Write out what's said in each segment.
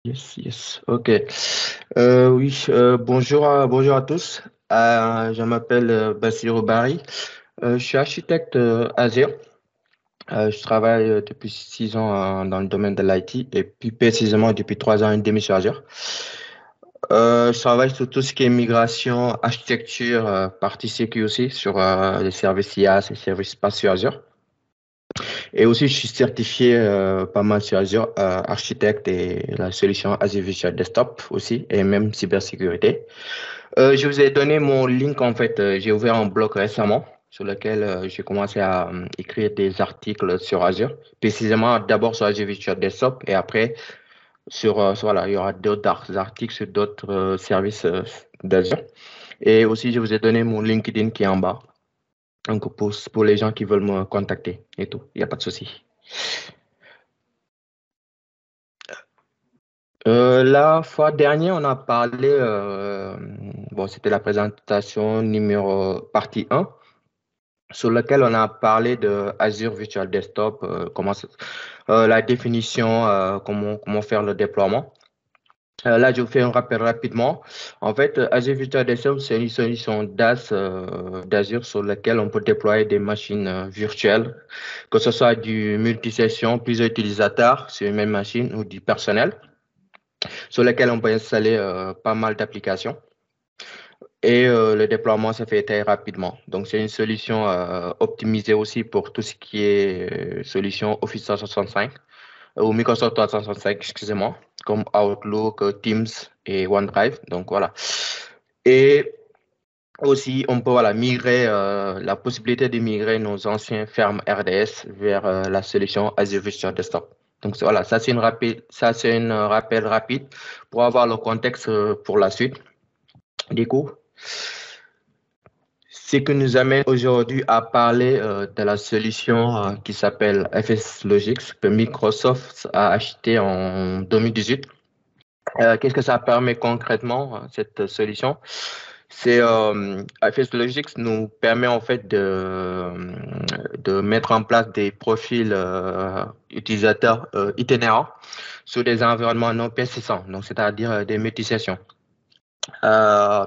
Yes, yes, ok. Oui, bonjour à tous. Je m'appelle Bassirou Barry. Je suis architecte Azure. Je travaille depuis 6 ans dans le domaine de l'IT et plus précisément depuis 3 ans et demi sur Azure. Je travaille sur tout ce qui est migration, architecture, partie sécu aussi, sur les services IaaS et services pas sur Azure. Et aussi, je suis certifié pas mal sur Azure, architecte et la solution Azure Visual Desktop aussi, et même cybersécurité. Je vous ai donné mon link en fait. J'ai ouvert un blog récemment sur lequel j'ai commencé à écrire des articles sur Azure, précisément d'abord sur Azure Virtual Desktop et après voilà, il y aura d'autres articles sur d'autres services d'Azure. Et aussi, je vous ai donné mon LinkedIn qui est en bas. Donc pour les gens qui veulent me contacter et tout, il n'y a pas de souci. La fois dernière, on a parlé, bon, c'était la présentation numéro partie 1 sur laquelle on a parlé de Azure Virtual Desktop, la définition, comment faire le déploiement. Là, je vous fais un rappel rapidement. En fait, Azure Virtual Desktop, c'est une solution DaaS, d'Azure sur laquelle on peut déployer des machines virtuelles, que ce soit du multisession, plusieurs utilisateurs sur une même machine ou du personnel, sur lequel on peut installer pas mal d'applications. Et le déploiement se fait très rapidement. Donc, c'est une solution optimisée aussi pour tout ce qui est solution Office 365 ou Microsoft 365, excusez-moi, comme Outlook, Teams et OneDrive. Donc, voilà. Et aussi, on peut voilà, migrer, la possibilité de migrer nos anciens fermes RDS vers la solution Azure Virtual Desktop. Donc voilà, ça c'est une rappel rapide pour avoir le contexte pour la suite. Du coup, ce qui nous amène aujourd'hui à parler de la solution qui s'appelle FS Logics que Microsoft a acheté en 2018. Qu'est-ce que ça permet concrètement, cette solution? C'est FS Logics nous permet en fait de mettre en place des profils utilisateurs itinérants sur des environnements non persistants, donc c'est-à-dire des multisessions. Euh,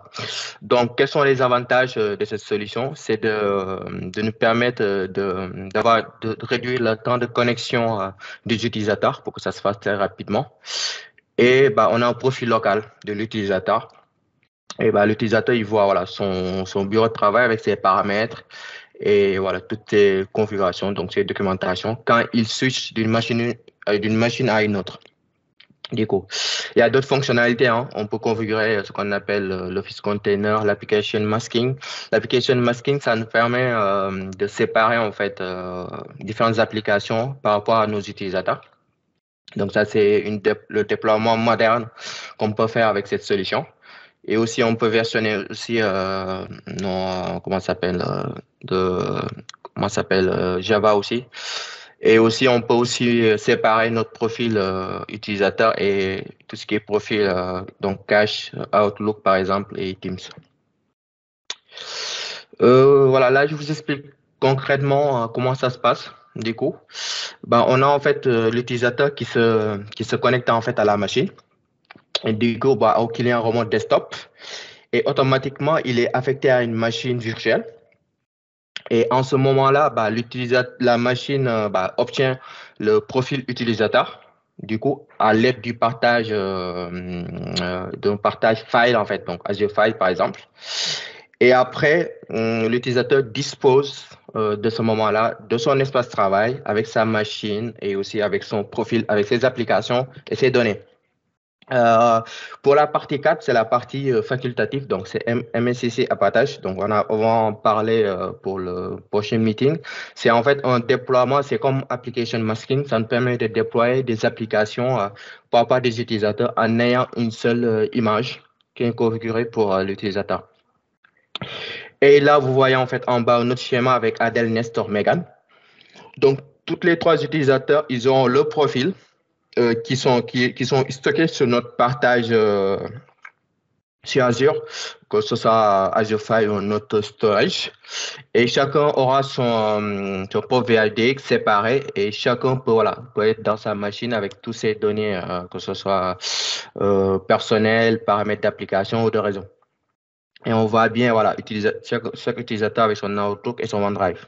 donc, quels sont les avantages de cette solution? C'est de nous permettre de réduire le temps de connexion des utilisateurs pour que ça se fasse très rapidement. Et bah, on a un profil local de l'utilisateur. Et bah, l'utilisateur, il voit voilà, son bureau de travail avec ses paramètres et voilà, toutes ses configurations, donc ses documentations, quand il switch d'une machine à une autre. Du coup, il y a d'autres fonctionnalités, hein. On peut configurer ce qu'on appelle l'Office Container, l'application masking. L'application masking, ça nous permet de séparer en fait différentes applications par rapport à nos utilisateurs. Donc ça, c'est le déploiement moderne qu'on peut faire avec cette solution. Et aussi, on peut versionner aussi comment ça s'appelle, comment ça s'appelle, Java aussi. Et aussi, on peut aussi séparer notre profil utilisateur et tout ce qui est profil, donc Cache, Outlook par exemple et Teams. Voilà, là, je vous explique concrètement comment ça se passe. Du coup, ben, on a en fait l'utilisateur qui se connecte en fait à la machine. Et du coup, bah, au client remote desktop et automatiquement, il est affecté à une machine virtuelle. Et en ce moment-là, bah, la machine bah, obtient le profil utilisateur, du coup, à l'aide du partage, d'un partage file, en fait, donc Azure File, par exemple. Et après, l'utilisateur dispose de ce moment-là de son espace de travail avec sa machine et aussi avec son profil, avec ses applications et ses données. Euh, pour la partie 4, c'est la partie facultative, donc c'est MSCC à partage. Donc on va en parler pour le prochain meeting. C'est en fait un déploiement, c'est comme application masking, ça nous permet de déployer des applications par rapport à des utilisateurs en ayant une seule image qui est configurée pour l'utilisateur. Et là, vous voyez en fait en bas un autre schéma avec Adèle, Nestor, Megan. Donc, tous les trois utilisateurs, ils ont le profil qui sont stockés sur notre partage sur Azure, que ce soit Azure File ou notre storage. Et chacun aura son propre VLDX séparé et chacun peut, voilà, peut être dans sa machine avec toutes ses données, que ce soit personnelles, paramètres d'application ou de réseau. Et on va bien, voilà, utiliser chaque utilisateur avec son Outlook et son OneDrive.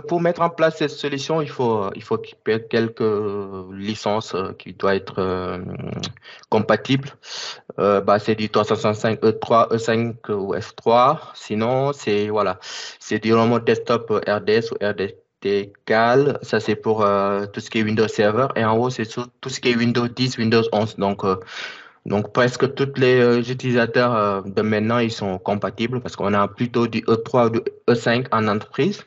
Pour mettre en place cette solution, il faut qu'il y ait quelques licences qui doivent être compatibles. C'est du 365 E3, E5 ou F3. Sinon, c'est voilà, c'est du remote desktop RDS ou RDT cal. Ça, c'est pour tout ce qui est Windows Server. Et en haut, c'est tout ce qui est Windows 10, Windows 11. Donc presque tous les utilisateurs de maintenant, ils sont compatibles parce qu'on a plutôt du E3 ou du E5 en entreprise.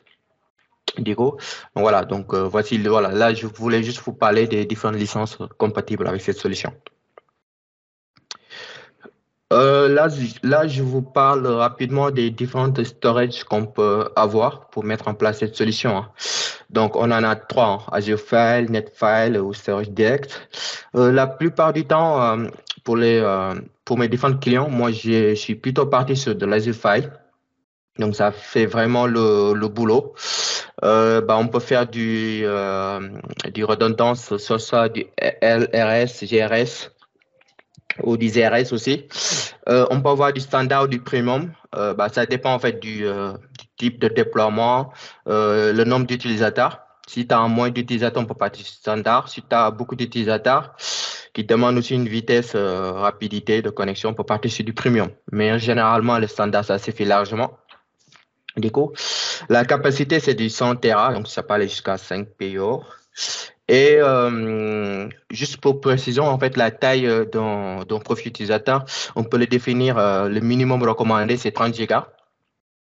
Digo. Donc voilà, donc voici, voilà, là je voulais juste vous parler des différentes licences compatibles avec cette solution. Là, je vous parle rapidement des différentes storages qu'on peut avoir pour mettre en place cette solution, hein. Donc, on en a trois, hein, Azure File, Netfile ou Storage Direct. La plupart du temps, pour mes différents clients, moi, je suis plutôt parti sur de l'Azure File. Donc, ça fait vraiment le boulot. On peut faire du redondance, soit ça, du LRS, GRS ou du ZRS aussi. On peut avoir du standard ou du premium. Ça dépend en fait du type de déploiement, le nombre d'utilisateurs. Si tu as moins d'utilisateurs, on peut partir du standard. Si tu as beaucoup d'utilisateurs qui demandent aussi une vitesse, rapidité de connexion, on peut partir sur du premium. Mais généralement, le standard, ça suffit largement. Du coup, la capacité, c'est du 100 Tera, donc ça peut aller jusqu'à 5 PO. Et juste pour précision, en fait, la taille d'un profil utilisateur, on peut le définir, le minimum recommandé, c'est 30 gigas.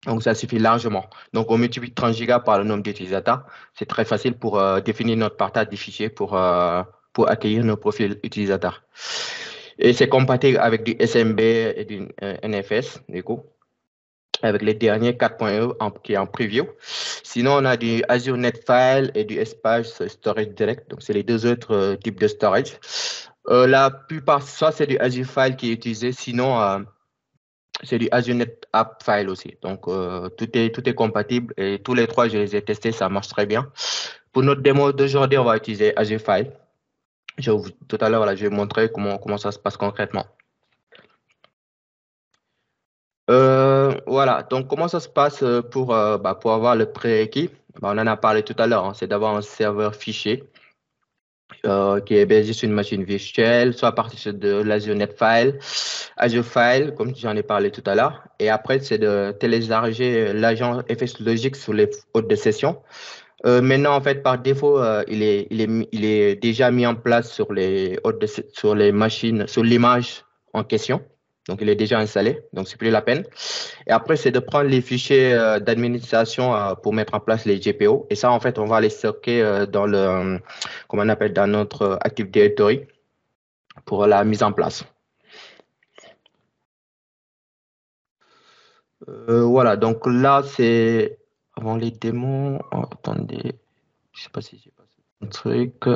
Donc, ça suffit largement. Donc, on multiplie 30 gigas par le nombre d'utilisateurs. C'est très facile pour définir notre partage des fichiers pour accueillir nos profils utilisateurs. Et c'est compatible avec du SMB et du NFS, du coup, avec les derniers 4.1 qui est en preview. Sinon, on a du Azure Netfile et du Espace Storage Direct. Donc, c'est les deux autres types de storage. La plupart, soit c'est du Azure File qui est utilisé, sinon, c'est du Azure Net App File aussi. Donc, tout est compatible et tous les trois, je les ai testés, ça marche très bien. Pour notre démo d'aujourd'hui, on va utiliser Azure File. Tout à l'heure, là, je vais vous montrer comment ça se passe concrètement. Voilà, donc comment ça se passe pour avoir le prérequis? On en a parlé tout à l'heure, hein, c'est d'avoir un serveur fichier qui est basé sur une machine virtuelle, soit à partir de l'Azure Netfile, Azure File, comme j'en ai parlé tout à l'heure. Et après, c'est de télécharger l'agent FSLogix sur les hôtes de session. Maintenant, en fait, par défaut, il est déjà mis en place sur sur les machines, sur l'image en question. Donc, il est déjà installé, donc c'est plus la peine. Et après, c'est de prendre les fichiers d'administration pour mettre en place les GPO. Et ça, en fait, on va les stocker dans comment on appelle, dans notre Active Directory pour la mise en place. Voilà, donc là, c'est avant les démons. Oh, attendez, je sais pas si j'ai passé un truc.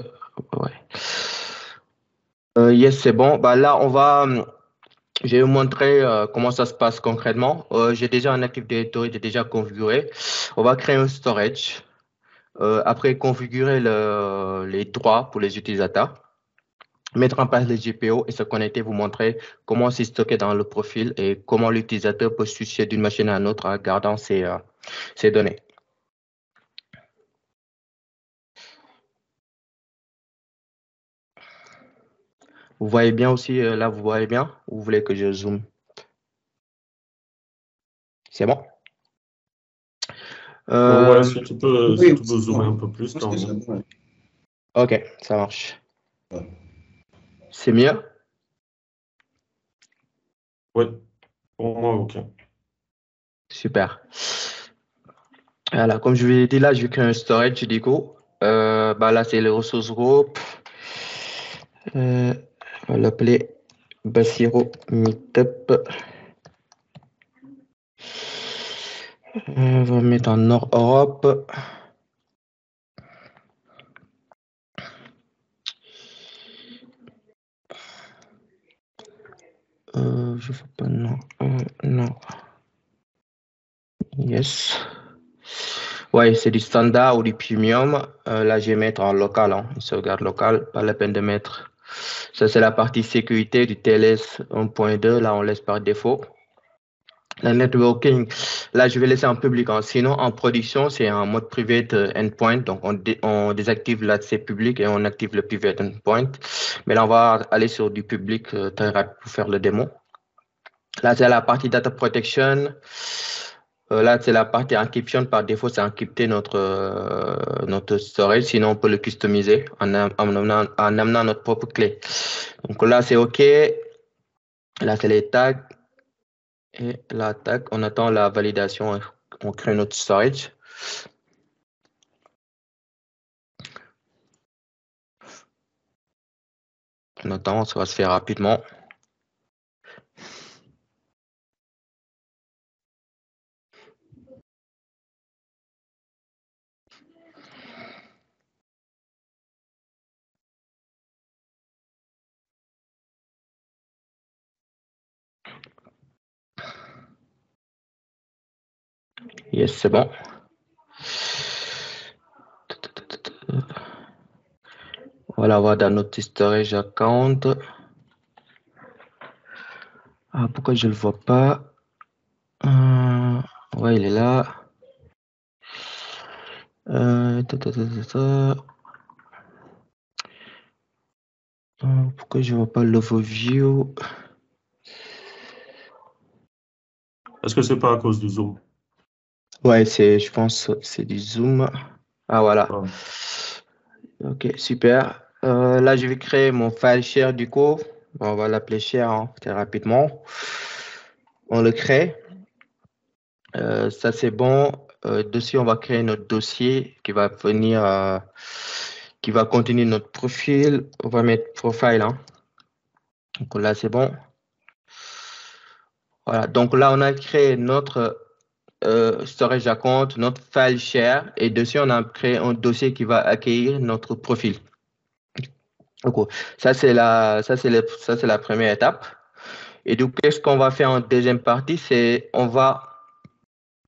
Ouais. Yes, c'est bon. Là, je vais vous montrer comment ça se passe concrètement. J'ai déjà un Active Directory, j'ai déjà configuré. On va créer un storage. Après, configurer les droits pour les utilisateurs, mettre en place les GPO et se connecter, vous montrer comment c'est stocké dans le profil et comment l'utilisateur peut switcher d'une machine à une autre en gardant ses données. Vous voyez bien aussi, là, vous voyez bien, ou vous voulez que je zoome? C'est bon? Ouais, si tu peux, Oui, zoomer un peu plus, tant mieux. ouais. Ok, ça marche. Ouais. C'est mieux? Oui, pour moi, ok. Super. Voilà, comme je vous l'ai dit, là, je vais créer un storage du coup. Là, c'est les ressources groupe. On va l'appeler Basiro Meetup. On va mettre en Nord Europe. je veux pas, non. Non. Yes. Ouais, c'est du standard ou du premium. Là, je vais mettre en local, hein, une sauvegarde locale. Pas la peine de mettre. Ça, c'est la partie sécurité du TLS 1.2. Là, on laisse par défaut. Le networking, là, je vais laisser en public, hein. Sinon, en production, c'est en mode private endpoint. Donc, on désactive l'accès public et on active le private endpoint. Mais là, on va aller sur du public très rapide pour faire le démo. Là, c'est la partie data protection. Là, c'est la partie encryption. Par défaut, c'est encrypter notre storage. Sinon, on peut le customiser en amenant notre propre clé. Donc là, c'est OK. Là, c'est les tags. Et la tag, on attend la validation. On crée notre storage. On attend, ça va se faire rapidement. Yes, c'est bon. Voilà, on va dans notre storage account. Ah, pourquoi je ne le vois pas? Ouais, il est là. Pourquoi je ne vois pas l'overview? Est-ce que c'est pas à cause du zoom? Ouais, je pense c'est du zoom. Ah, voilà. Ah. Ok, super. Là, je vais créer mon file share du coup. On va l'appeler share, hein, très rapidement. On le crée. Ça, c'est bon. Dessus, on va créer notre dossier qui va venir, qui va contenir notre profil. On va mettre profile, hein. Donc là, c'est bon. Voilà. Donc là, on a créé notre storage account, notre file share, et dessus, on a créé un dossier qui va accueillir notre profil. Donc, ça, c'est la première étape. Et donc, qu'est-ce qu'on va faire en deuxième partie? C'est,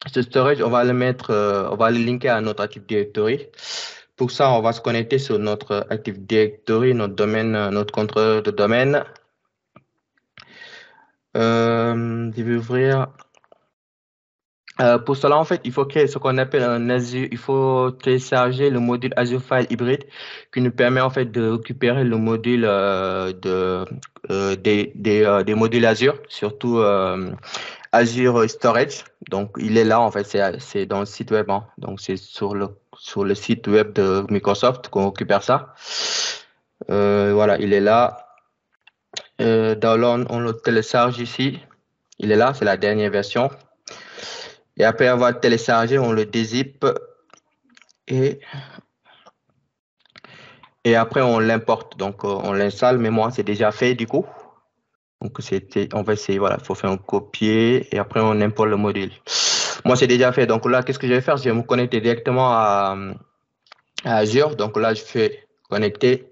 ce storage, on va le mettre, on va le linker à notre Active Directory. Pour ça, on va se connecter sur notre Active Directory, notre domaine, notre contrôleur de domaine. Je vais ouvrir. Pour cela, en fait, il faut créer ce qu'on appelle un Azure. Il faut télécharger le module Azure File Hybrid qui nous permet en fait de récupérer le module des modules Azure, surtout Azure Storage. Donc, il est là en fait, c'est dans le site web, hein. Donc, c'est sur le site web de Microsoft qu'on récupère ça. Voilà, il est là. Download, on le télécharge ici. Il est là, c'est la dernière version. Et après avoir téléchargé, on le dézip et, et après on l'importe. Donc on l'installe, mais moi c'est déjà fait du coup. Donc on va essayer, voilà, il faut faire un copier et après on importe le module. Moi c'est déjà fait. Donc là, qu'est-ce que je vais faire? Je vais me connecter directement à Azure. Donc là, je fais connecter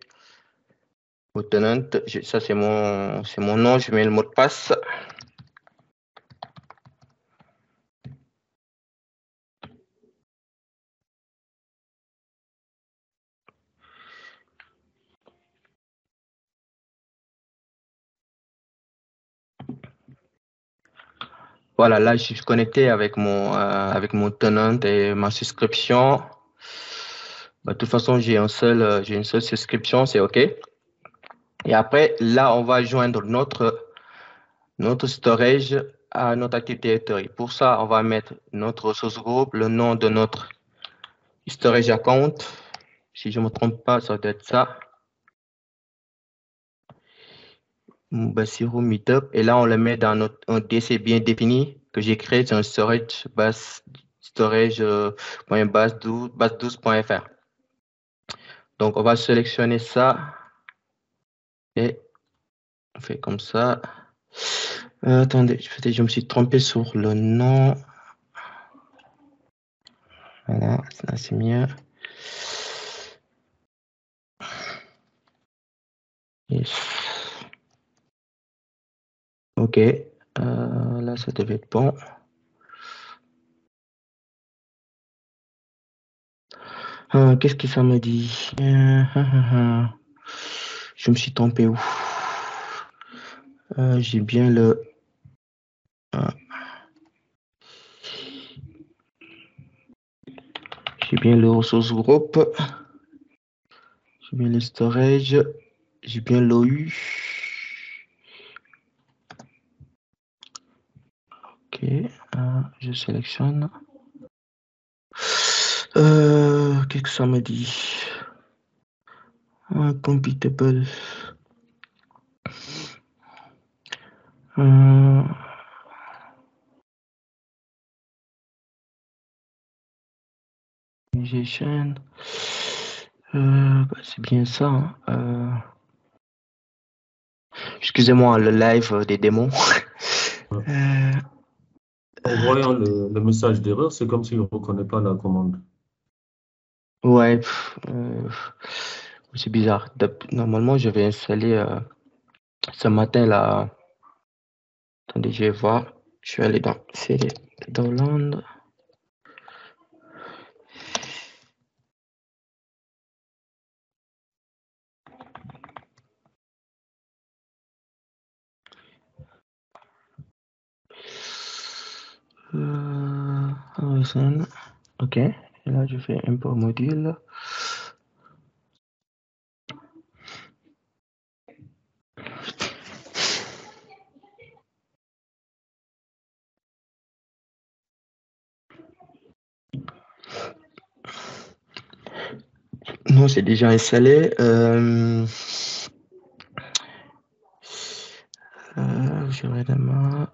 au tenant. Ça c'est mon nom, je mets le mot de passe. Voilà, là, je suis connecté avec mon tenant et ma souscription. Bah, de toute façon, j'ai une seule souscription, c'est OK. Et après, là, on va joindre notre storage à notre Active Directory. Pour ça, on va mettre notre ressource groupe, le nom de notre storage account. Si je ne me trompe pas, ça doit être ça. Bassirou Meetup. Et là, on le met dans un DC bien défini que j'ai créé. C'est un storage base 12.fr. Donc, on va sélectionner ça et on fait comme ça. Attendez, peut-être je me suis trompé sur le nom. Voilà, ça c'est mieux. Yes. OK. Là, ça devait être bon. Qu'est-ce que ça me dit? Je me suis trompé où? J'ai bien le... j'ai bien le ressource groupe. J'ai bien le storage. J'ai bien l'OU. Ok, je sélectionne. Qu'est-ce que ça me dit? Compatible. Musician. C'est bien ça. Excusez-moi, le live des démons. En voyant le message d'erreur, c'est comme s'il ne reconnaît pas la commande. Ouais, c'est bizarre. Normalement, je vais installer ce matin là. Attendez, je vais voir. Je suis allé dans CD download. Ok, et là je fais import module. Non, c'est déjà installé. Je vais demain.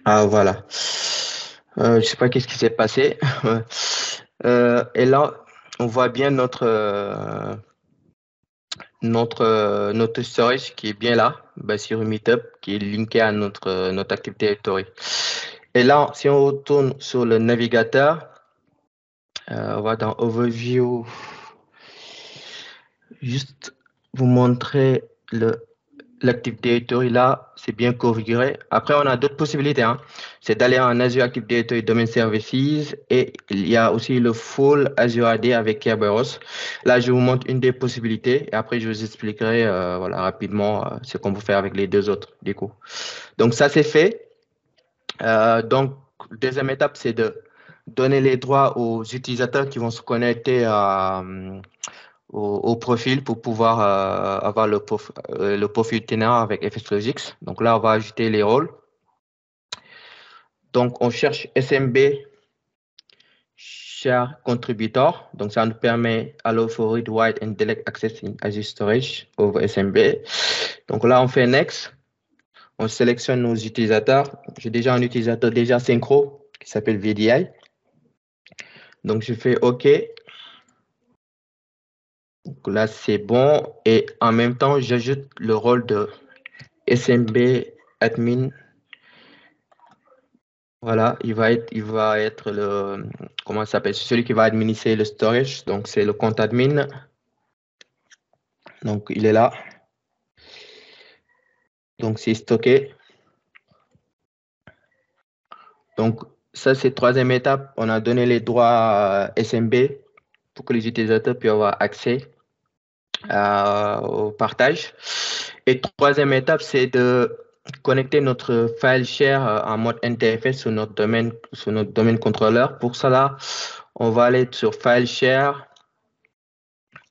Ah, voilà. Je sais pas qu'est-ce qui s'est passé. Et là, on voit bien notre storage qui est bien là, sur Meetup, qui est linké à notre Active Directory. Et là, si on retourne sur le navigateur, on va dans Overview, juste vous montrer l'Active Directory là, c'est bien configuré. Après, on a d'autres possibilités. C'est d'aller en Azure Active Directory Domain Services et il y a aussi le full Azure AD avec Kerberos. Là, je vous montre une des possibilités et après, je vous expliquerai rapidement ce qu'on peut faire avec les deux autres du coup. Donc, ça, c'est fait. Donc, deuxième étape, c'est de donner les droits aux utilisateurs qui vont se connecter au profil pour pouvoir avoir le profil tenant avec FSLogix. Donc là, on va ajouter les rôles. Donc, on cherche SMB share contributor. Donc, ça nous permet allow for read, write and delete access in Azure Storage over SMB. Donc là, on fait next. On sélectionne nos utilisateurs. J'ai déjà un utilisateur déjà synchro qui s'appelle VDI. Donc, je fais OK. Donc là, c'est bon. Et en même temps, j'ajoute le rôle de SMB admin. Voilà, il va être comment ça s'appelle? Celui qui va administrer le storage. Donc, c'est le compte admin. Donc, il est là. Donc, c'est stocké. Donc, ça, c'est troisième étape. On a donné les droits SMB pour que les utilisateurs puissent avoir accès au partage. Et troisième étape, c'est de connecter notre file share en mode NTFS sur notre domaine contrôleur. Pour cela, on va aller sur file share.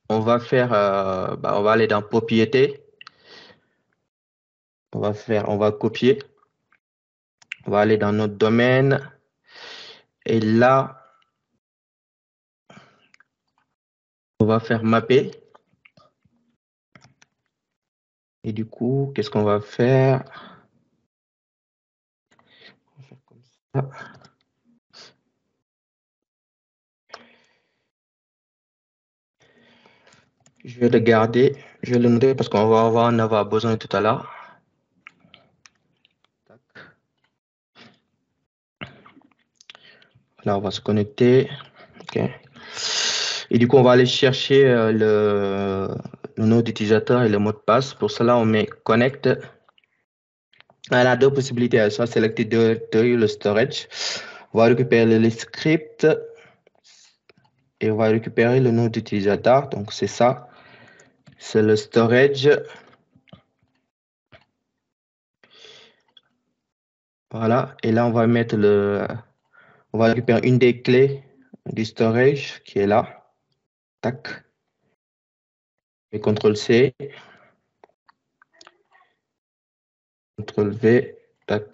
On va faire, on va aller dans propriété. On va copier. On va aller dans notre domaine. Et là, on va faire mapper. Et du coup, qu'est-ce qu'on va faire? On va faire comme ça. Je vais le garder. Je vais le noter parce qu'on va en avoir besoin tout à l'heure. Là, on va se connecter. OK. Et du coup, on va aller chercher le nom d'utilisateur et le mot de passe. Pour cela, on met connect. On a deux possibilités. Soit selecter le storage. On va récupérer le script et on va récupérer le nom d'utilisateur. Donc, c'est ça. C'est le storage. Voilà. Et là, on va mettre on va récupérer une des clés du storage qui est là. Tac. Et CTRL-C. CTRL-V. Tac.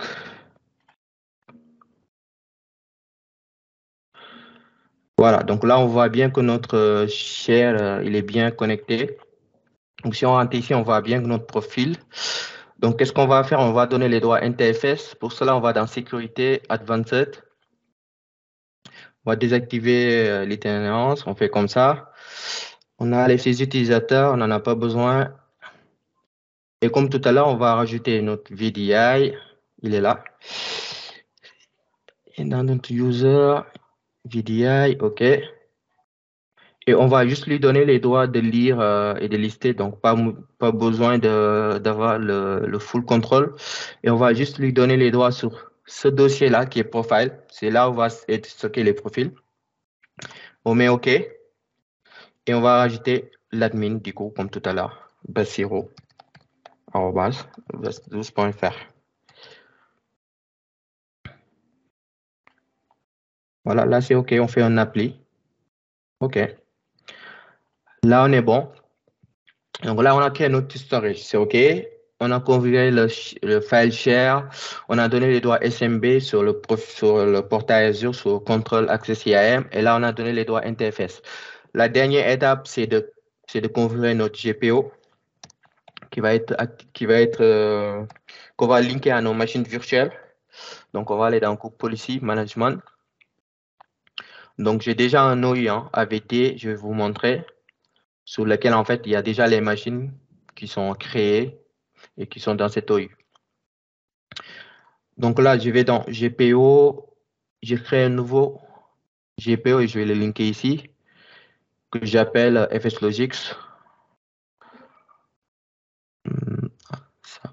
Voilà. Donc là, on voit bien que notre share, il est bien connecté. Donc, si on rentre ici, on voit bien que notre profil. Donc, qu'est-ce qu'on va faire? On va donner les droits NTFS. Pour cela, on va dans Sécurité, Advanced. On va désactiver l'itinérance. On fait comme ça. On a les utilisateurs, on n'en a pas besoin. Et comme tout à l'heure, on va rajouter notre VDI. Il est là. Et dans notre user, VDI, OK. Et on va juste lui donner les droits de lire et de lister, donc pas besoin d'avoir le full control. Et on va juste lui donner les droits sur ce dossier-là qui est profile. C'est là où va être stocké les profils. On met OK et on va rajouter l'admin du coup, comme tout à l'heure, basiro@bas12.fr. Voilà, là c'est OK, on fait un appli. OK. Là, on est bon. Donc là, on a créé notre storage, c'est OK. On a configuré le file share. On a donné les droits SMB sur le portail Azure, sur Control Access IAM. Et là, on a donné les droits NTFS. La dernière étape, c'est de configurer notre GPO qu'on va linker à nos machines virtuelles. Donc, on va aller dans Group Policy Management. Donc, j'ai déjà un OI AVT, je vais vous montrer, sur lequel, en fait, il y a déjà les machines qui sont créées et qui sont dans cette OI. Donc là, je vais dans GPO, je crée un nouveau GPO et je vais le linker ici, que j'appelle FSLogix. Ça.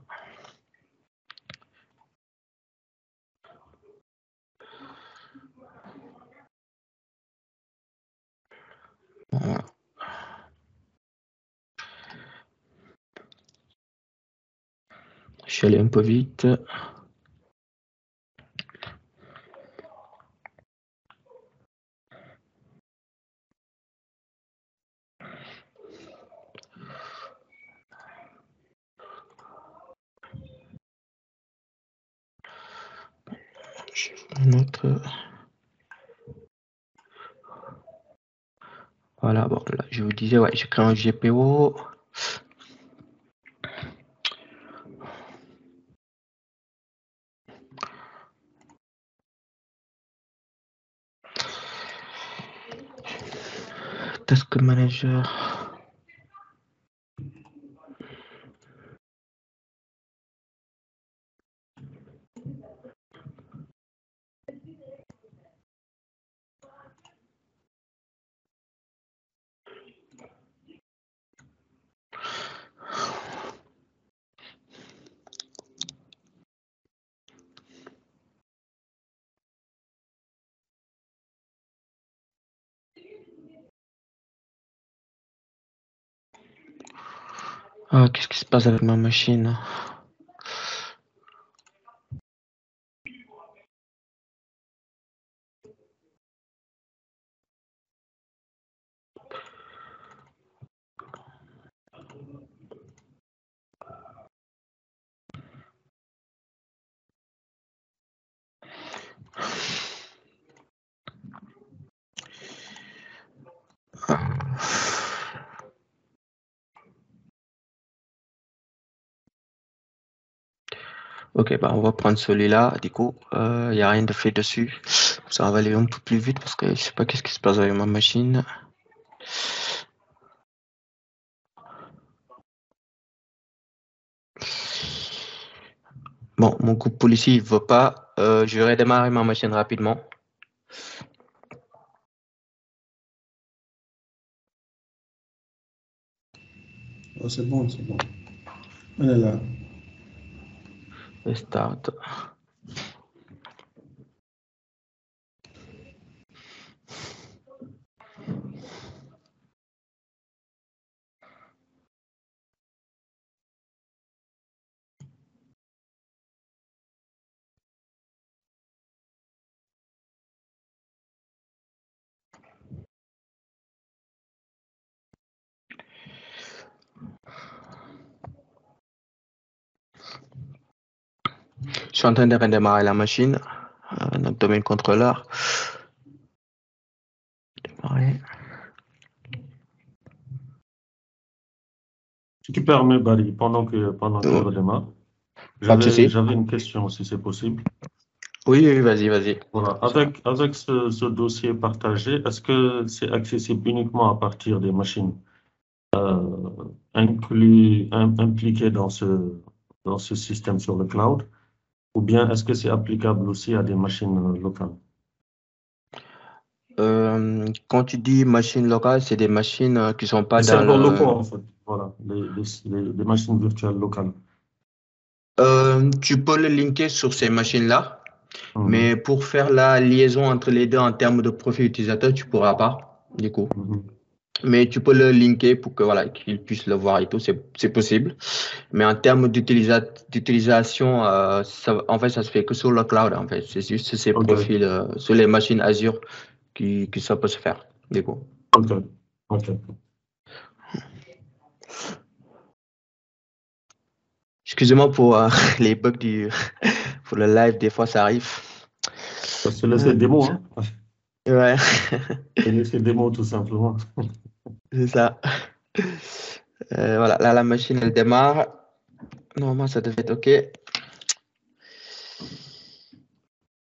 Voilà. Je suis allé un peu vite. Un autre. Voilà, bon, là, je vous disais, ouais, j'ai créé un GPO. Task Manager. Ah, qu'est-ce qui se passe avec ma machine? Ok, bah, on va prendre celui-là. Du coup, il n'y a rien de fait dessus. Ça va aller un peu plus vite parce que je sais pas qu'est-ce qui se passe avec ma machine. Bon, mon groupe policier, il veut pas. Je vais redémarrer ma machine rapidement. Oh, c'est bon, c'est bon. Elle est là. Start. Je suis en train de redémarrer la machine. Notre domaine contrôleur. Démarrer. Si tu permets, Barry, pendant qu'il redémarre, Pas de souci. j'avais une question, si c'est possible. Oui, vas-y, vas-y. Voilà. Avec ce dossier partagé, est-ce que c'est accessible uniquement à partir des machines impliquées dans ce système sur le cloud, ou bien est-ce que c'est applicable aussi à des machines locales? Quand tu dis machine locale, c'est des machines qui sont pas Les dans serveurs le... locaux, en fait. Voilà, les machines virtuelles locales. Tu peux le linker sur ces machines-là, Mhm. mais pour faire la liaison entre les deux en termes de profil utilisateur, tu pourras pas, du coup. Mhm. Mais tu peux le linker pour que voilà, qu'ils puissent le voir et tout, c'est possible. Mais en termes d'utilisation, en fait, ça se fait que sur le cloud, en fait. C'est juste ces OK, profils sur les machines Azure que ça peut se faire, du coup. OK, OK. Excusez-moi pour les bugs pour le live, des fois ça arrive. C'est l'essai démo, hein? Ouais, C'est l'essai démo, tout simplement. c'est ça. Voilà, là, la machine, elle démarre. Normalement, ça devait être OK.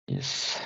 Yes.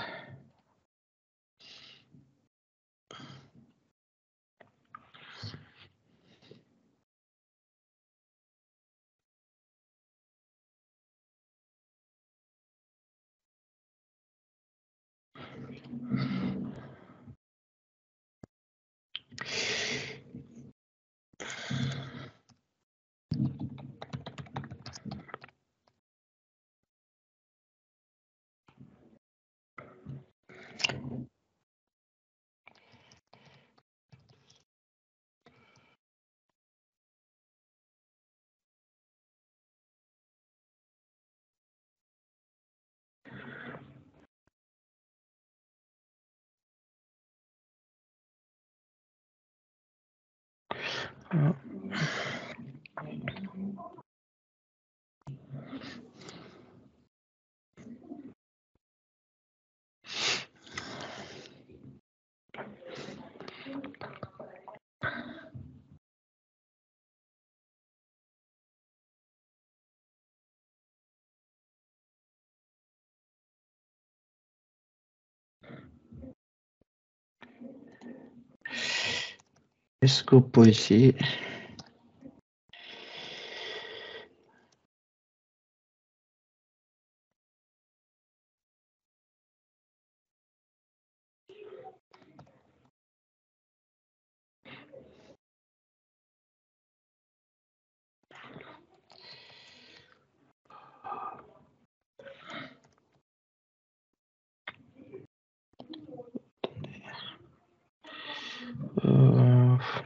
Escopo ici.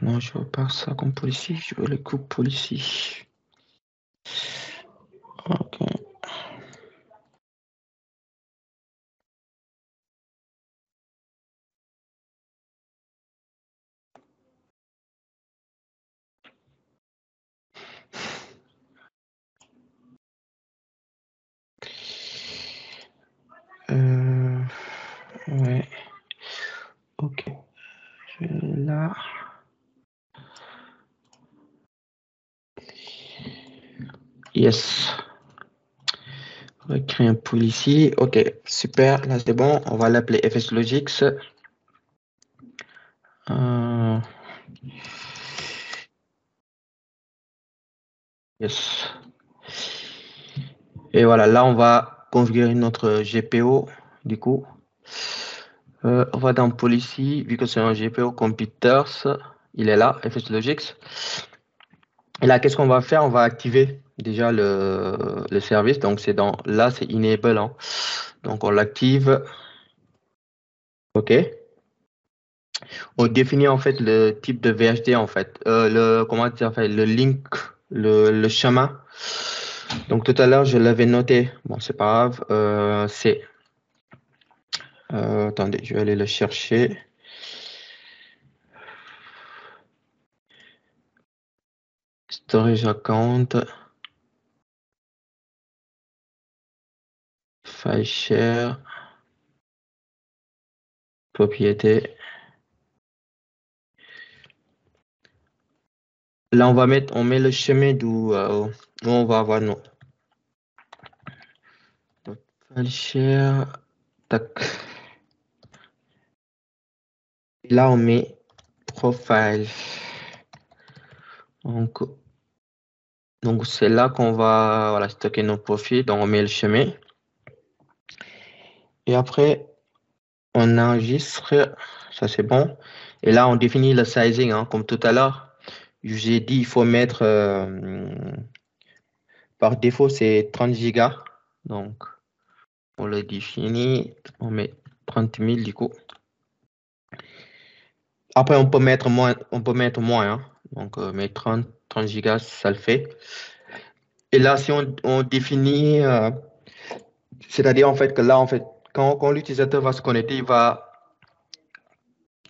Non, je veux pas ça comme policy, je veux le coupe policy. OK. Ouais. OK. Je vais là. Yes. On va créer un pool ici. OK, super. Là, c'est bon. On va l'appeler FSLogix. Yes. Et voilà, là, on va configurer notre GPO, du coup. On va dans Policy, vu que c'est un GPO Computers, il est là, FSLogix. Et là, qu'est-ce qu'on va faire? On va activer déjà le service. Donc, c'est là, c'est Enable. Hein. Donc, on l'active. OK. On définit en fait le type de VHD en fait. Comment dire, en fait, le link, le chemin. Donc, tout à l'heure, je l'avais noté. Bon, c'est pas grave. Attendez, je vais aller le chercher. Storage account. File share. Propriété. Là, on met le chemin d'où on va avoir nos file share. Tac. Et là, on met profile. Donc c'est là qu'on va voilà, stocker nos profils. Donc, on met le chemin. Et après, on enregistre. Ça, c'est bon. Et là, on définit le sizing. Hein, comme tout à l'heure, j'ai dit il faut mettre par défaut, c'est 30 gigas. Donc, on le définit. On met 30 000 du coup. Après, on peut mettre moins. Hein. Donc, mais 30 gigas, ça le fait. Et là, si on définit, c'est-à-dire en fait que là, en fait, quand l'utilisateur va se connecter, il va,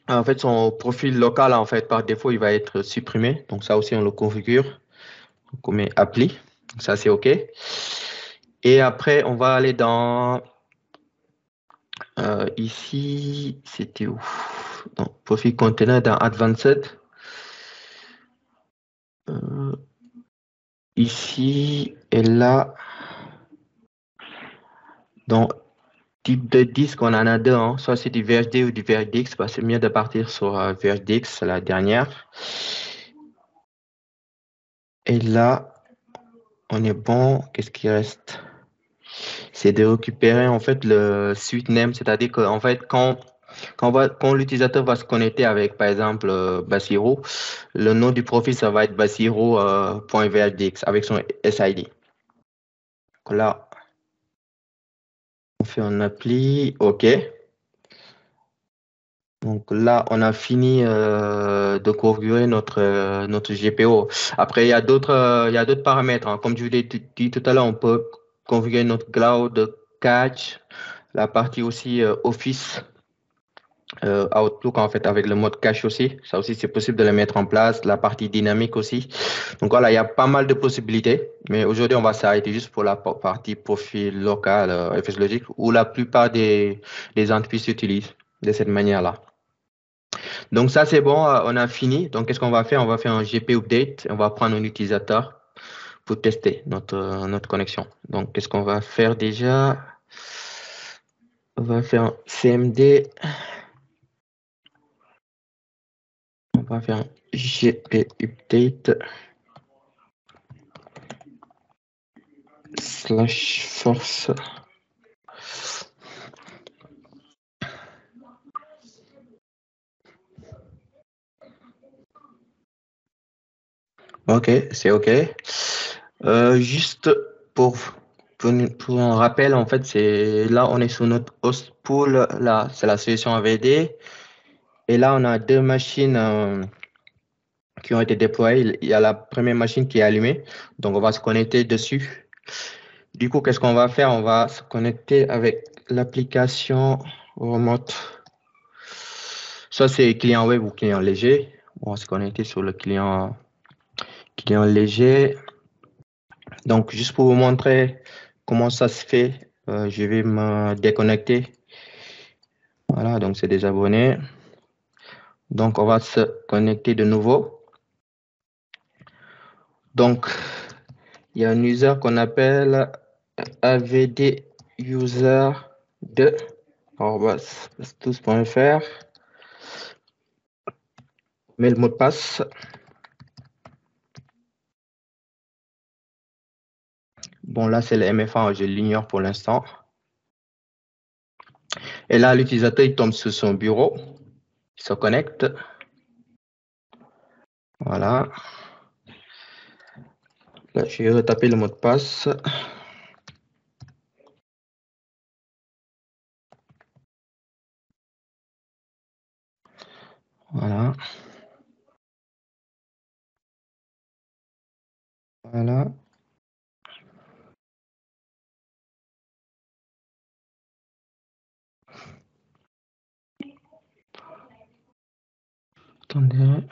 en fait, son profil local, en fait, par défaut, il va être supprimé. Donc, ça aussi, on le configure. Donc, on met appli. Donc, ça, c'est OK. Et après, on va aller dans, ici, c'était où? Donc, profil container dans Advanced. Ici et là, donc, type de disque, on en a deux, hein. Soit c'est du VHD ou du VHDX. Bah, c'est mieux de partir sur VHDX, la dernière. Et là, on est bon. Qu'est-ce qui reste? C'est de récupérer en fait le suite name, c'est-à-dire que en fait, quand l'utilisateur va se connecter avec, par exemple, Basiro, le nom du profil, ça va être basiro.vhdx avec son SID. Donc là, on fait un appli, OK. Donc là, on a fini de configurer notre GPO. Après, il y a d'autres paramètres. Hein. Comme je vous l'ai dit tout à l'heure, on peut configurer notre cloud cache, la partie aussi Office, Outlook en fait avec le mode cache aussi. Ça aussi, c'est possible de le mettre en place. La partie dynamique aussi. Donc voilà, il y a pas mal de possibilités. Mais aujourd'hui, on va s'arrêter juste pour la partie profil local FSLogix où la plupart des entreprises utilisent de cette manière-là. Donc ça, c'est bon, on a fini. Donc, qu'est-ce qu'on va faire? On va faire un GP update. On va prendre un utilisateur pour tester notre connexion. Donc, qu'est-ce qu'on va faire déjà? On va faire un CMD. On va faire un GP update /force. OK, c'est OK. Juste pour un rappel, en fait, c'est là, on est sur notre host pool. Là, c'est la solution AVD. Et là, on a deux machines qui ont été déployées. Il y a la première machine qui est allumée. Donc, on va se connecter dessus. Du coup, qu'est-ce qu'on va faire? On va se connecter avec l'application remote. Soit c'est client web ou client léger. On va se connecter sur le client léger. Donc, juste pour vous montrer comment ça se fait, je vais me déconnecter. Voilà, donc c'est désabonné. Donc, on va se connecter de nouveau. Donc, il y a un user qu'on appelle avd user 2 tous.fr. Met le mot de passe. Bon, là, c'est le MFA, je l'ignore pour l'instant. Et là, l'utilisateur, il tombe sur son bureau, il se connecte. Voilà. Là, je vais retaper le mot de passe. Voilà. Voilà. Attendez.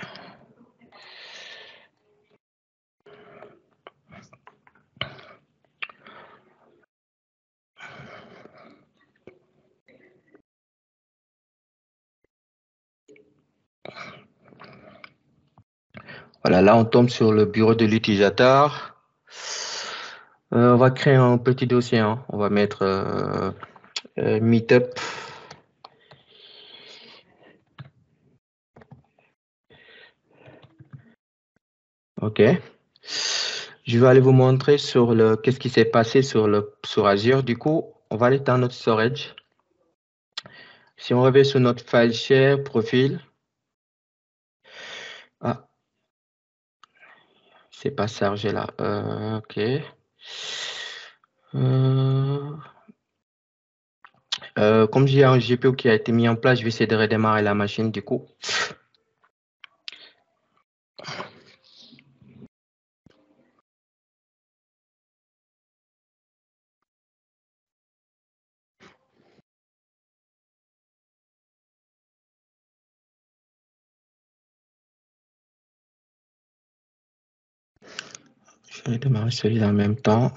Voilà, là, on tombe sur le bureau de l'utilisateur. On va créer un petit dossier. Hein. On va mettre Meetup. OK. Je vais aller vous montrer sur le qu'est-ce qui s'est passé sur Azure. Du coup, on va aller dans notre storage. Si on revient sur notre file share profil. Ah, c'est pas chargé là. OK. Comme j'ai un GPU qui a été mis en place, je vais essayer de redémarrer la machine du coup. Je vais démarrer celui-là en même temps.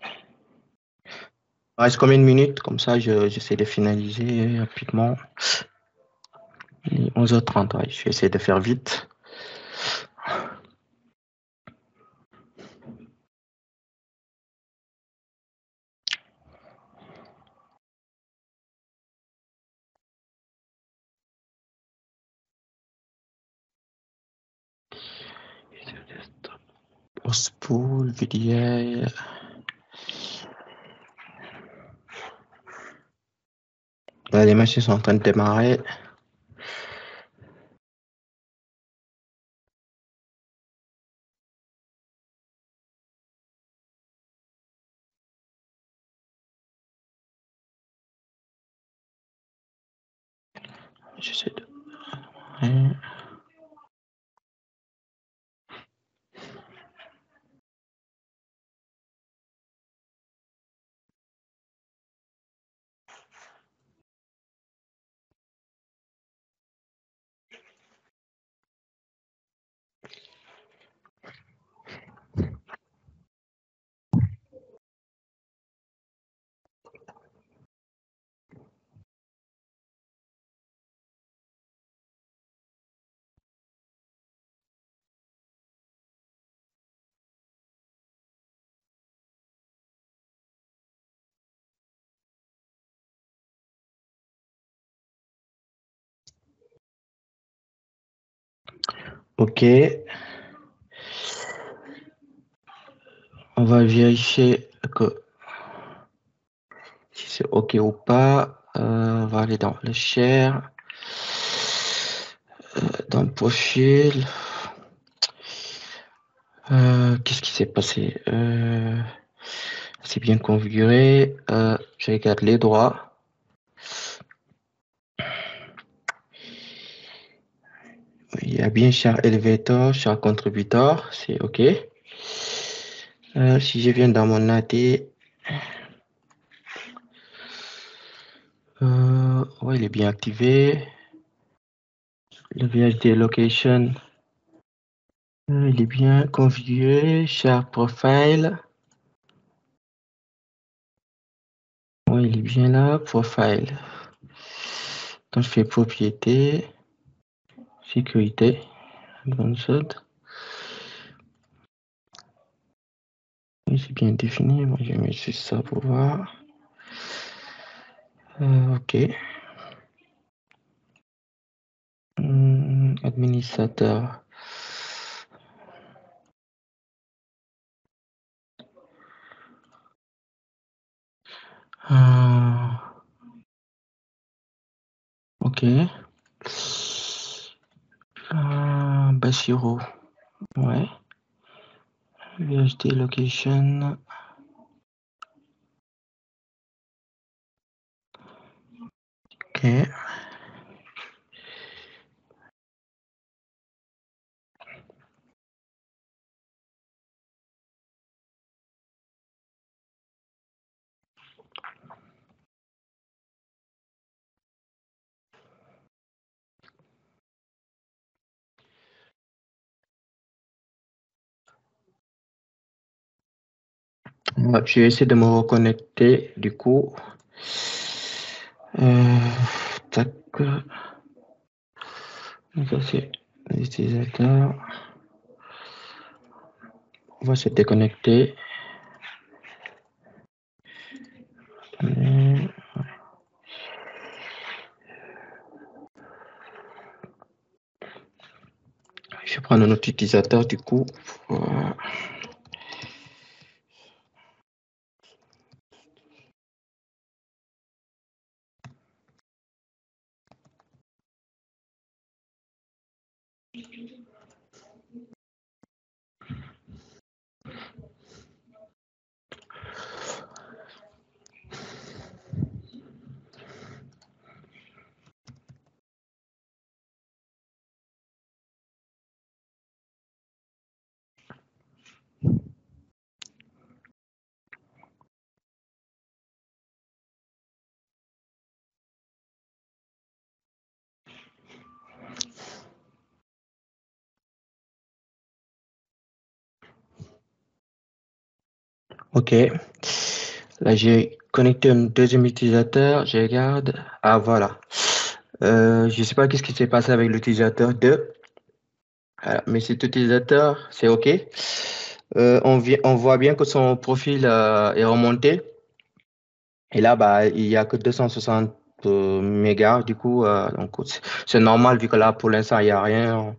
Il reste combien de minutes? Comme ça, j'essaie de finaliser rapidement. 11h30, ouais, je vais essayer de faire vite. Spool, VDI. Là, les machines sont en train de démarrer. J'essaie de... Ouais. OK. On va vérifier que si c'est OK ou pas. On va aller dans le share. Dans le profil. Qu'est-ce qui s'est passé? C'est bien configuré. Je regarde les droits. Il y a bien char elevator, char contributor, c'est OK. Si je viens dans mon AD, ouais, il est bien activé. Le VHD location, il est bien configuré. Char profile, ouais, il est bien là. Profile. Quand je fais propriété, sécurité, advanced. Oui, c'est bien défini. Moi, je vais mettre ça pour voir. OK. Administrateur. Ok. Bashiro. Ouais. VHD location. Ok. Ouais, je vais essayer de me reconnecter du coup. Tac. Ça c'est l'utilisateur. On va se déconnecter. Je vais prendre un autre utilisateur du coup. Ok. Là, j'ai connecté un deuxième utilisateur. Je regarde. Ah, voilà. Je ne sais pas qu'est-ce qui s'est passé avec l'utilisateur 2. Mais cet utilisateur, c'est OK. On voit bien que son profil est remonté. Et là, bah, il n'y a que 260 mégas. Du coup, donc, c'est normal vu que là, pour l'instant, il n'y a rien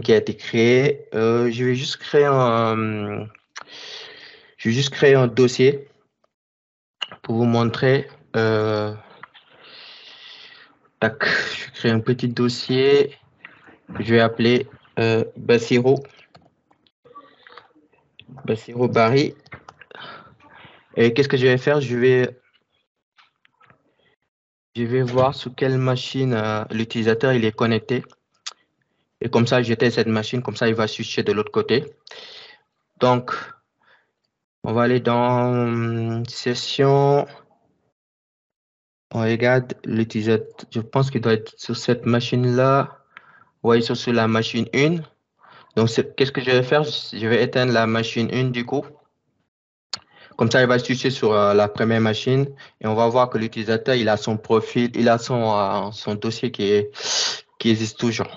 qui a été créé. Je vais juste créer un dossier pour vous montrer. Tac, je crée un petit dossier. Je vais appeler Bassiro Barry. Et qu'est-ce que je vais faire? Je vais voir sur quelle machine l'utilisateur il est connecté. Et comme ça, j'éteins cette machine, comme ça, il va switcher de l'autre côté. Donc, on va aller dans session. On regarde l'utilisateur. Je pense qu'il doit être sur cette machine-là. Ouais, ils sont sur la machine 1. Donc, qu'est-ce que je vais faire? Je vais éteindre la machine 1 du coup. Comme ça, il va switcher sur la première machine et on va voir que l'utilisateur, il a son profil, il a son dossier qui existe toujours.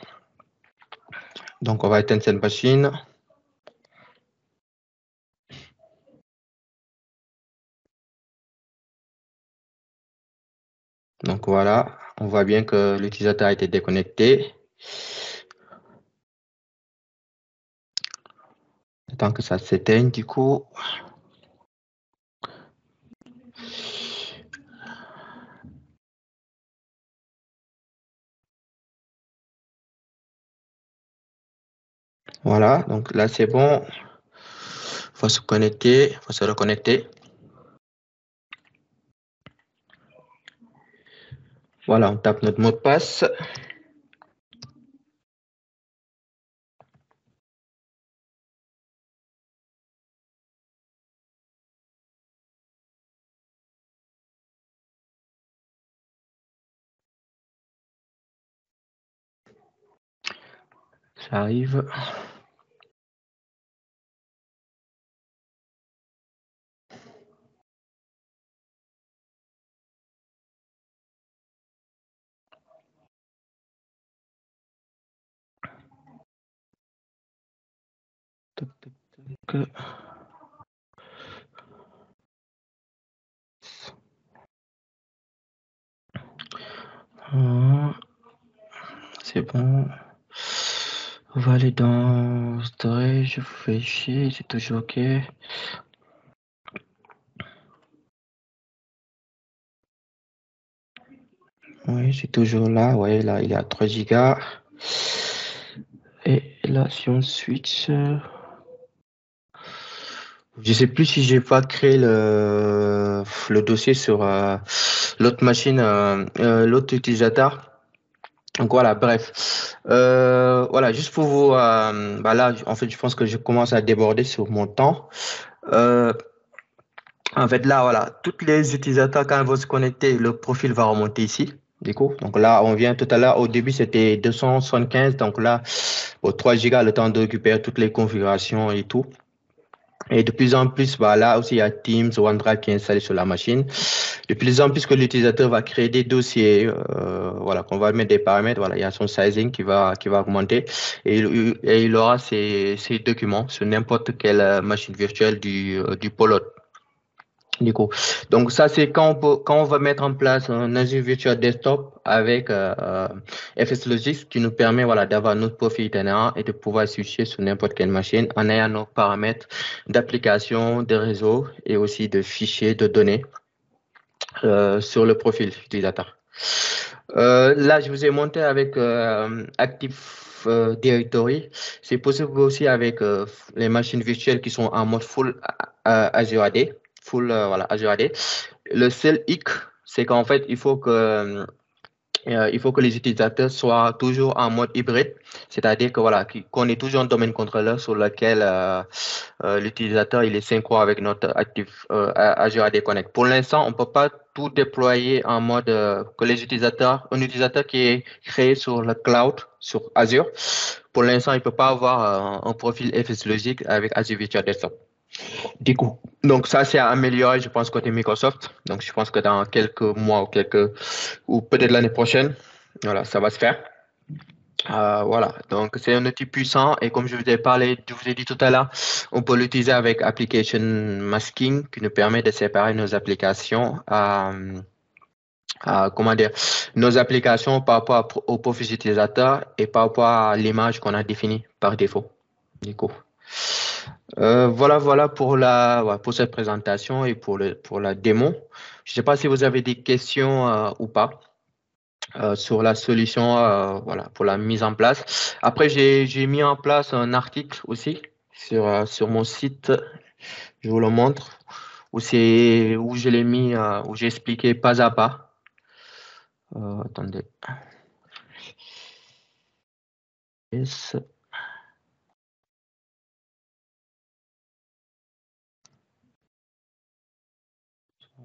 Donc, on va éteindre cette machine. Donc, voilà, on voit bien que l'utilisateur a été déconnecté. Tant que ça s'éteigne, du coup. Voilà, donc là, c'est bon. Il faut se connecter, il faut se reconnecter. Voilà, on tape notre mot de passe. Ça arrive. Tac, tac, tac. C'est bon. On va aller dans storage, vérifier, c'est toujours OK. Oui, c'est toujours là. Ouais, là, il est à 3 gigas. Et là, si on switch, je sais plus si j'ai pas créé le dossier sur l'autre machine, l'autre utilisateur. Donc voilà, bref. Voilà, juste pour vous, bah là, en fait, je pense que je commence à déborder sur mon temps. Euh, En fait, là, voilà, tous les utilisateurs, quand ils vont se connecter, le profil va remonter ici. Du coup, donc là, on vient tout à l'heure, au début, c'était 275. Donc là, au 3 gigas, le temps de récupérer toutes les configurations et tout. Et de plus en plus, bah, là aussi, il y a Teams, OneDrive qui est installé sur la machine. De plus en plus que l'utilisateur va créer des dossiers, voilà, qu'on va mettre des paramètres, voilà, il y a son sizing qui va augmenter et il aura ses documents sur n'importe quelle machine virtuelle du pôle. Du coup, donc ça c'est quand on va mettre en place un Azure Virtual Desktop avec FSLogix qui nous permet voilà d'avoir notre profil itinérant et de pouvoir switcher sur n'importe quelle machine en ayant nos paramètres d'application, de réseau et aussi de fichiers de données sur le profil utilisateur. Là, je vous ai monté avec Active Directory. C'est possible aussi avec les machines virtuelles qui sont en mode full Azure AD. Full voilà, Azure AD. Le seul hic, c'est qu'en fait, il faut que les utilisateurs soient toujours en mode hybride, c'est-à-dire que voilà, qu'on ait toujours un domaine contrôleur sur lequel l'utilisateur il est synchro avec notre Active Azure AD Connect. Pour l'instant, on ne peut pas tout déployer en mode que un utilisateur qui est créé sur le cloud, sur Azure, pour l'instant, il ne peut pas avoir un profil FSLogix avec Azure Virtual Desktop. Du coup, donc ça c'est à améliorer, je pense, côté Microsoft. Donc je pense que dans quelques mois ou peut-être l'année prochaine, voilà, ça va se faire. Voilà, donc c'est un outil puissant et comme je vous ai dit tout à l'heure, on peut l'utiliser avec Application Masking qui nous permet de séparer nos applications comment dire, nos applications par rapport au profil utilisateur et par rapport à l'image qu'on a définie par défaut. Du coup. Voilà pour ouais, pour cette présentation et pour la démo. Je ne sais pas si vous avez des questions ou pas sur la solution voilà, pour la mise en place. Après, j'ai mis en place un article aussi sur mon site. Je vous le montre où je l'ai mis, où j'ai expliqué pas à pas. Attendez. Yes.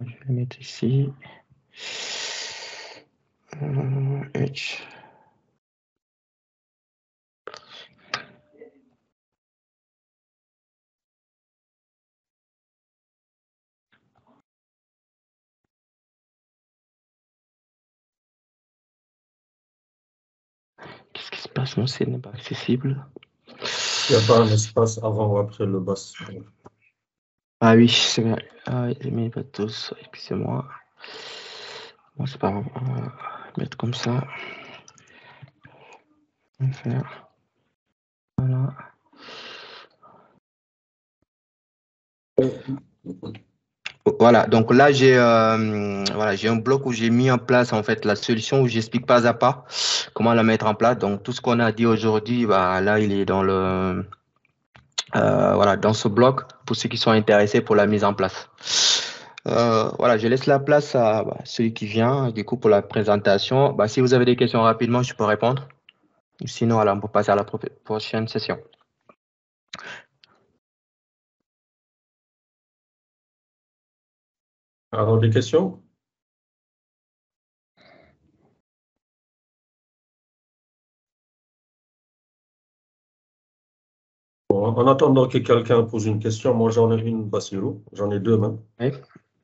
Je vais le mettre ici. H. Qu'est-ce qui se passe? Mon site n'est pas accessible. Il n'y a pas un espace avant ou après le bas. Ah oui, c'est vrai. Ah oui, j'ai mis pas tous, excusez-moi. Bon, c'est pas grave, on va mettre comme ça. On va faire. Voilà. Voilà, donc là j'ai un bloc où j'ai mis en place en fait la solution où j'explique pas à pas comment la mettre en place. Donc tout ce qu'on a dit aujourd'hui, bah, là il est dans voilà, dans ce bloc pour ceux qui sont intéressés pour la mise en place. Voilà, je laisse la place à celui qui vient du coup pour la présentation. Bah, si vous avez des questions rapidement, je peux répondre. Sinon, voilà, on peut passer à la prochaine session. Alors, des questions? Bon, en attendant que quelqu'un pose une question, moi j'en ai une, Bassirou, j'en ai deux même. Oui,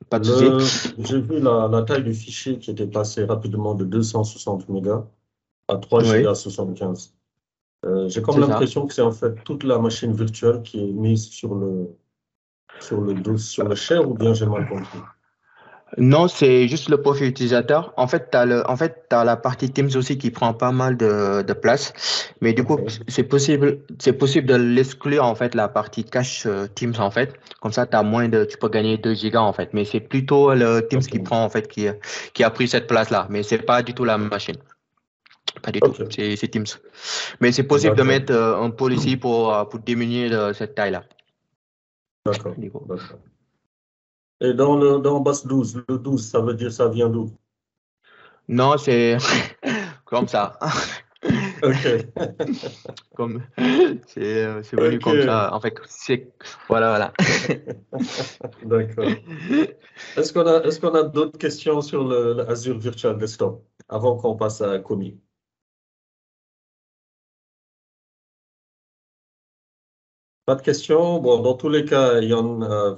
pas de souci. J'ai vu la taille du fichier qui était passé rapidement de 260 mégas à 3 Oui, gigas 75. J'ai comme c'est ça. l'impression que c'est en fait toute la machine virtuelle qui est mise sur le share ou bien j'ai mal compris. Non, c'est juste le profil utilisateur. En fait, t'as la partie Teams aussi qui prend pas mal de place. Mais du coup, OK. c'est possible de l'exclure, en fait, la partie cache Teams, en fait. Comme ça, tu peux gagner 2 gigas, en fait. Mais c'est plutôt le Teams qui OK. prend, en fait, qui a pris cette place-là. Mais c'est pas du tout la machine. Pas du tout. OK. C'est Teams. Mais c'est possible de D'accord. mettre un policy pour diminuer cette taille-là. D'accord. Du coup. D'accord. Et dans base 12, le 12, ça veut dire ça vient d'où? Non, c'est comme ça. OK. Comme c'est venu OK. comme ça. En fait, voilà. D'accord. Est-ce qu'on a d'autres questions sur le Azure Virtual Desktop avant qu'on passe à Comi? Pas de questions? Bon, dans tous les cas,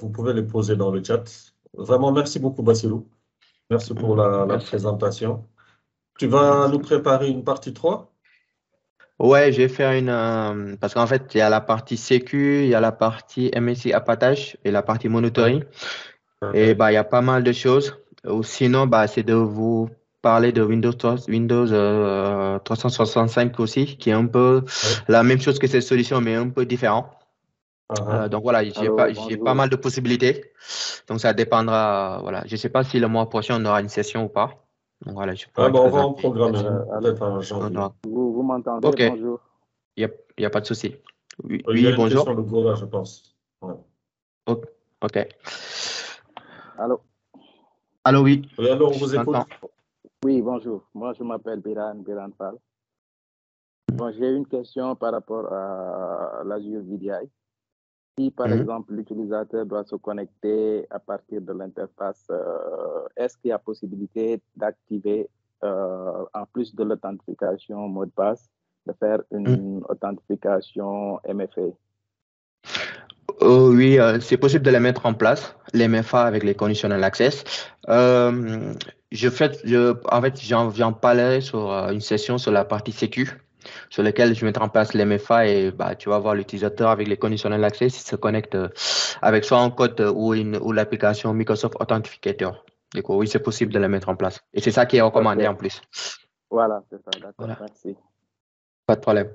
vous pouvez les poser dans le chat. Vraiment, merci beaucoup, Basilou. Merci pour la Merci. présentation. Tu vas nous préparer une partie 3? Ouais, je vais faire parce qu'en fait, il y a la partie sécu, il y a la partie MSI appâtage et la partie Oui. monitoring. Et OK. bah, il y a pas mal de choses. Ou sinon, bah, c'est de vous parler de Windows 365 aussi, qui est un peu Oui. la même chose que cette solution, mais un peu différent. Ah, ah. Donc voilà, Allô, j'ai pas bonjour. mal de possibilités. Donc ça dépendra. Voilà, je sais pas si le mois prochain on aura une session ou pas. Donc voilà, je Ah, pourrais ben, on va en présenter programmer là-dessus. une, Allô, peut-être en On janvier. aura- vous m'entendez? Ok, Bonjour. y a pas de souci. Oui, Il y a oui, une bonjour. question de Gora, je pense. Ouais. O- Ok. Allô? Allô, oui, Oui, alors, on je vous écoute. t'entends. Oui, bonjour. Moi, je m'appelle Biran Fall. Bon, j'ai une question par rapport à l'Azure VDI. Si, par Mhm. exemple, l'utilisateur doit se connecter à partir de l'interface, est-ce qu'il y a possibilité d'activer, en plus de l'authentification mot de passe, de faire Mhm. une authentification MFA? Oh, oui, c'est possible de les mettre en place, les MFA avec les conditional access. Euh, en fait, j'en parlerai sur une session sur la partie sécu, sur laquelle je mettrai en place les MFA et bah, tu vas voir l'utilisateur avec les conditional access, il se connecte avec soit un code ou l'application Microsoft Authenticator. Du coup, oui, c'est possible de les mettre en place. Et c'est ça qui est OK, recommandé en plus. voilà, c'est ça, d'accord, Voilà, merci. pas de problème.